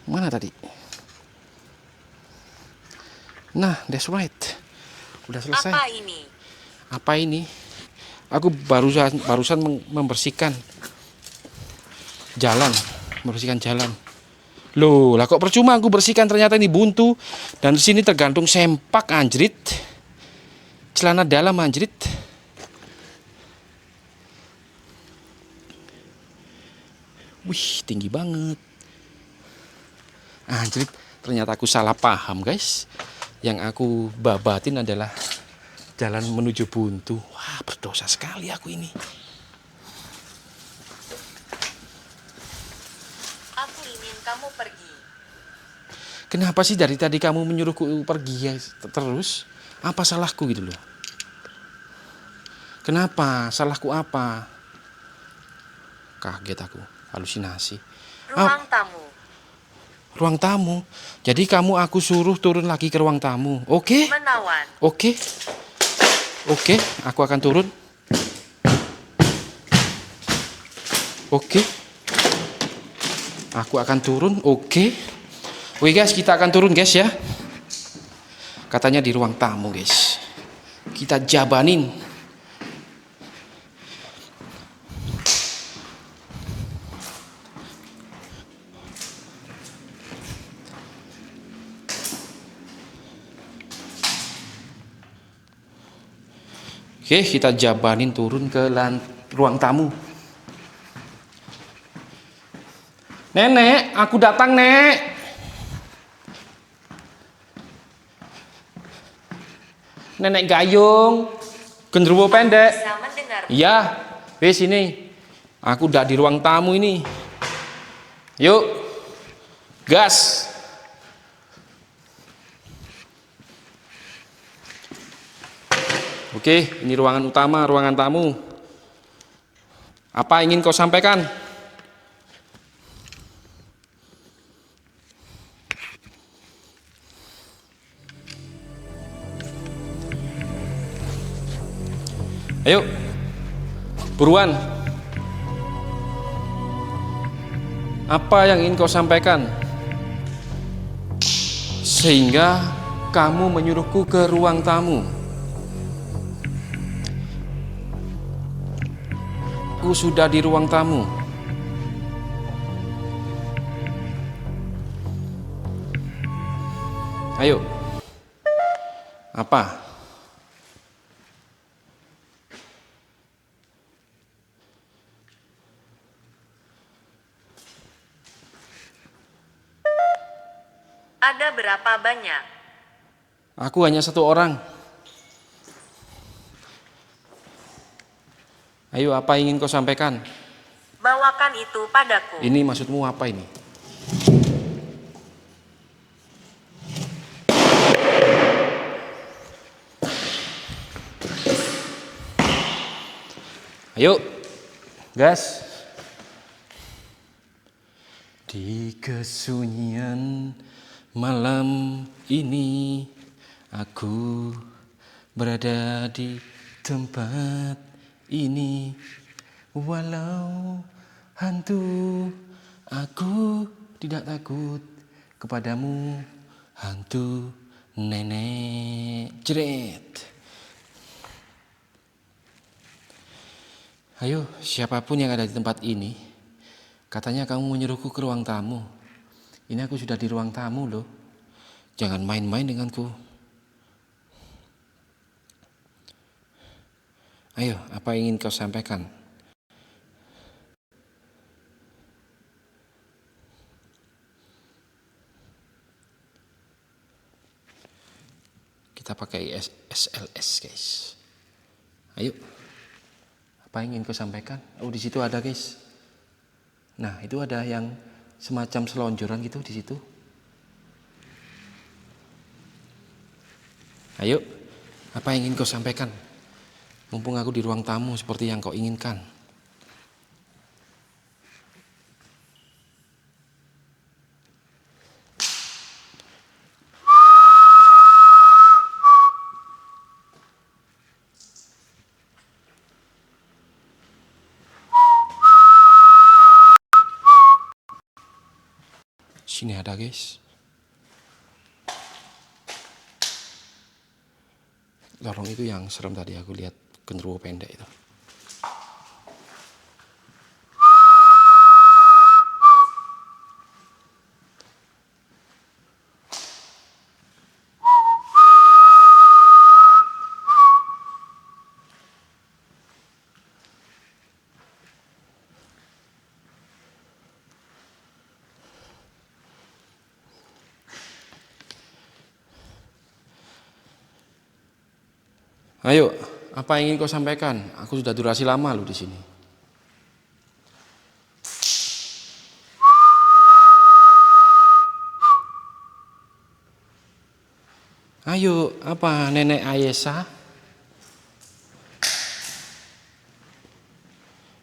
Mana tadi? Nah, that's right. Udah selesai. Apa ini? Apa ini? Aku barusan membersihkan jalan, Loh, lah kok percuma aku bersihkan, ternyata ini buntu dan di sini tergantung sempak, anjrit. Celana dalam anjrit. Wih, tinggi banget. Anjrit, ternyata aku salah paham, guys. Yang aku babatin adalah jalan menuju buntu. Wah, berdosa sekali aku ini. Aku ingin kamu pergi. Kenapa sih dari tadi kamu menyuruhku pergi ya terus? Apa salahku gitu loh? Kenapa? Salahku apa? Kaget aku, halusinasi. Ruang tamu. Ruang tamu. Jadi kamu aku suruh turun lagi ke ruang tamu. Oke? Menawan. Oke. Oke, aku akan turun. Oke. Aku akan turun. Oke. Oke guys, kita akan turun guys ya. Katanya di ruang tamu guys. Kita jabanin. Oke, kita jabanin turun ke ruang tamu. Nenek, aku datang, Nek. Nenek Gayung, genderuwo pendek. Bisa mendengar. Iya, wes ini. Aku udah di ruang tamu ini. Yuk, gas. Oke, ini ruangan utama, ruangan tamu. Apa ingin kau sampaikan? Ayo, buruan. Apa yang ingin kau sampaikan? Sehingga kamu menyuruhku ke ruang tamu. Aku sudah di ruang tamu. Ayo. Apa? Ada berapa banyak? Aku hanya satu orang. Ayo, apa ingin kau sampaikan? Bawakan itu padaku. Ini maksudmu apa ini? Ayo, gas. Di kesunyian malam ini aku berada di tempat ini. Walau hantu, aku tidak takut kepadamu, hantu nenek jeret. Ayo, siapapun yang ada di tempat ini, katanya kamu menyuruhku ke ruang tamu. Ini aku sudah di ruang tamu loh. Jangan main-main denganku. Ayo, apa yang ingin kau sampaikan? Kita pakai SLS guys. Ayo. Apa yang ingin kau sampaikan? Oh, di situ ada guys. Nah, itu ada yang semacam selonjoran gitu di situ. Ayo. Apa yang ingin kau sampaikan? Mumpung aku di ruang tamu seperti yang kau inginkan. Sini ada guys. Lorong itu yang serem tadi aku lihat genderuwo pendek itu. Ayo, apa yang ingin kau sampaikan? Aku sudah durasi lama lu di sini. Ayo, apa Nenek Ayesa?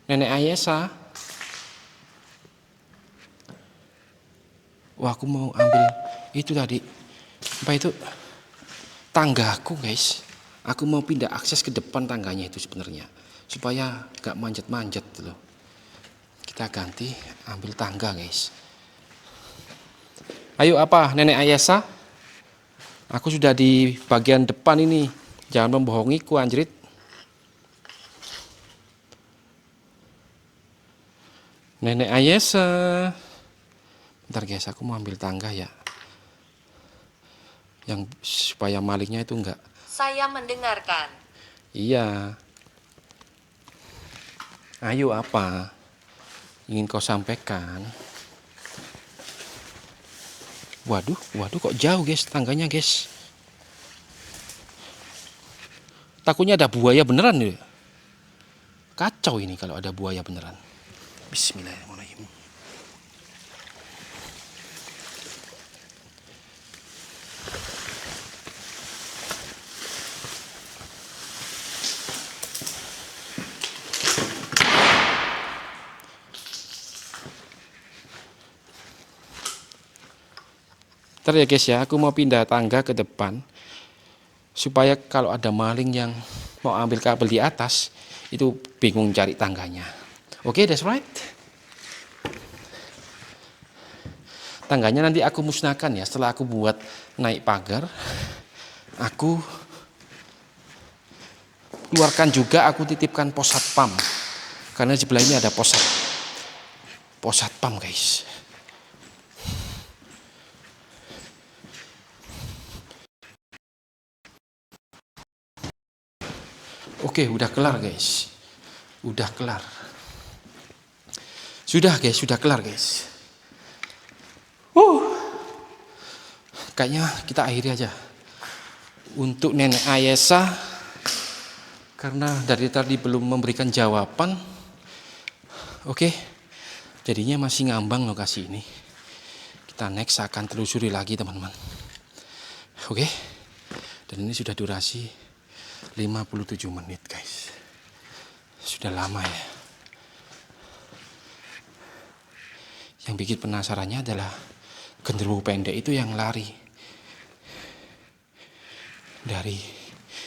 Nenek Ayesa? Wah, aku mau ambil itu tadi. Apa itu? Tanggaku, guys. Aku mau pindah akses ke depan tangganya itu sebenarnya, supaya gak manjat-manjat loh. Kita ganti ambil tangga, guys. Ayo, apa Nenek Ayesa? Aku sudah di bagian depan ini. Jangan membohongiku, anjrit. Nenek Ayesa. Bentar guys, aku mau ambil tangga ya. Yang supaya malingnya itu enggak. Saya mendengarkan. Iya. Ayo, apa ingin kau sampaikan? Waduh kok jauh guys tangganya guys. Takutnya ada buaya beneran nih. Kacau ini kalau ada buaya beneran. Bismillahirrahmanirrahim. Ntar ya guys ya, aku mau pindah tangga ke depan supaya kalau ada maling yang mau ambil kabel di atas itu bingung cari tangganya. Oke, that's right. Tangganya nanti aku musnahkan ya setelah aku buat naik pagar. Aku keluarkan juga, aku titipkan pos satpam karena di sebelah ini ada pos satpam guys. Oke, udah kelar guys. Udah kelar. Sudah guys, sudah kelar guys. Kayaknya kita akhiri aja. Untuk Nenek Ayesa, karena dari tadi belum memberikan jawaban. Oke, jadinya masih ngambang lokasi ini. Kita next akan telusuri lagi teman-teman. Oke, dan ini sudah durasi 57 menit guys. Sudah lama ya. Yang bikin penasarannya adalah genderuwo pendek itu yang lari dari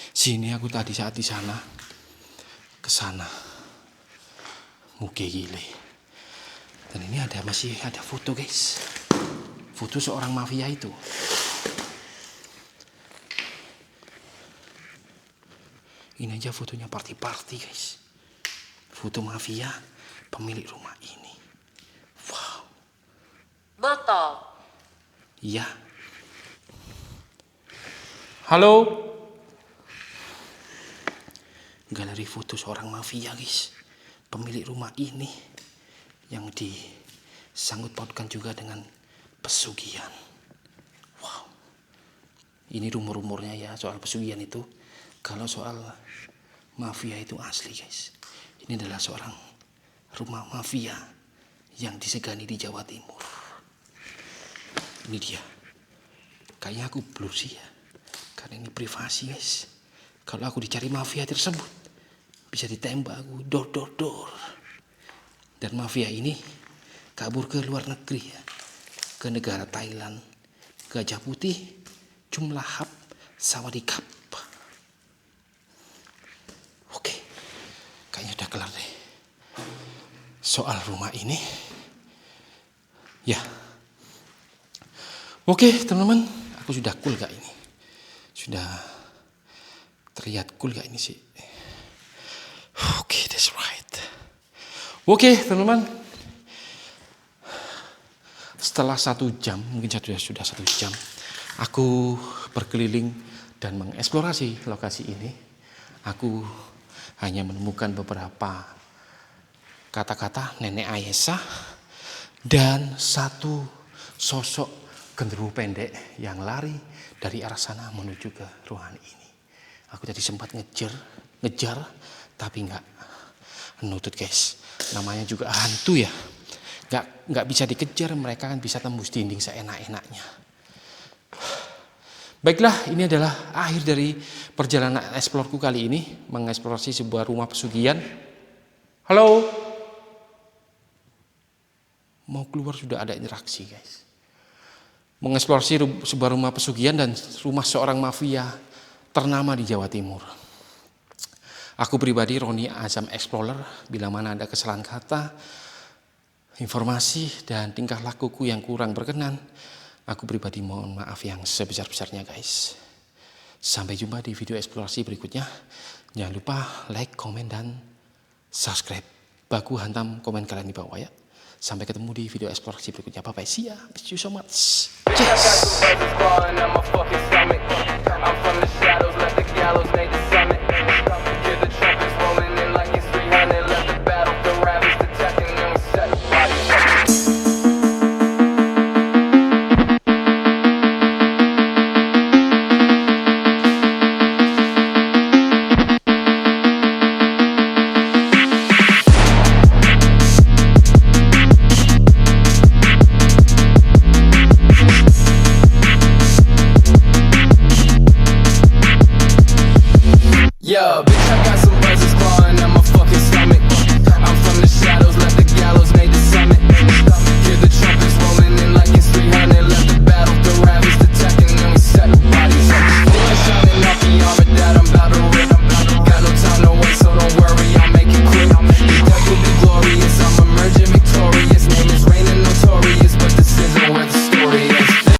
sini. Aku tadi saat di sana ke sana muge gile. Dan ini masih ada foto guys, foto seorang mafia itu. Ini aja fotonya party guys, foto mafia pemilik rumah ini. Wow. Botol. Iya. Halo. Galeri foto seorang mafia guys, pemilik rumah ini, yang disangkut pautkan juga dengan pesugihan. Wow. Ini rumor-rumornya ya soal pesugihan itu. Kalau soal mafia itu asli guys. Ini adalah seorang rumah mafia yang disegani di Jawa Timur. Ini dia. Kayaknya aku blur sih ya, karena ini privasi guys. Kalau aku dicari mafia tersebut, bisa ditembak aku dor. Dan mafia ini kabur ke luar negeri ya, ke negara Thailand, Gajah Putih, Jumlahap, Sawadikap. Oke, kayaknya udah kelar deh soal rumah ini. Ya. Oke teman-teman, aku sudah cool gak ini? Sudah terlihat cool gak ini sih? Oke, that's right. Oke teman-teman, setelah 1 jam, mungkin sudah 1 jam, aku berkeliling dan mengeksplorasi lokasi ini. Aku hanya menemukan beberapa kata-kata Nenek Ayesa dan satu sosok genderuwo pendek yang lari dari arah sana menuju ke ruangan ini. Aku tadi sempat ngejar, tapi nggak nutut guys. Namanya juga hantu ya. Nggak bisa dikejar, mereka kan bisa tembus dinding seenak-enaknya. Baiklah, ini adalah akhir dari perjalanan eksplorku kali ini, mengeksplorasi sebuah rumah pesugihan. Halo? Mau keluar sudah ada interaksi guys. Mengeksplorasi sebuah rumah pesugihan dan rumah seorang mafia ternama di Jawa Timur. Aku pribadi Roni Azam Explorer, bila mana ada kesalahan kata, informasi dan tingkah lakuku yang kurang berkenan, aku pribadi mohon maaf yang sebesar-besarnya guys. Sampai jumpa di video eksplorasi berikutnya. Jangan lupa like, komen, dan subscribe. Baku hantam komen kalian di bawah ya. Sampai ketemu di video eksplorasi berikutnya. Bye bye, see ya. Thank you so much. Cheers.